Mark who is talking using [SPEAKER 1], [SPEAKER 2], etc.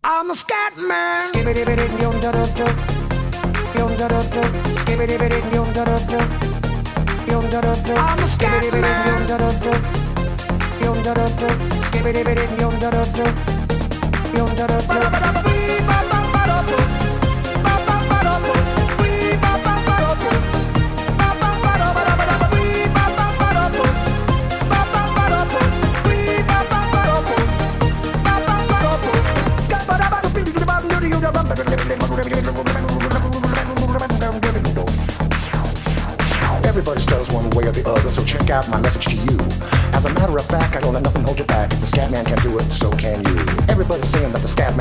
[SPEAKER 1] I'm a scat man. I'm a scat Everybody stutters one way or the other, so check out my message to you. As a matter of fact, I don't let nothing hold you back. If the scat man can do it, so can you. Everybody's saying that the scat man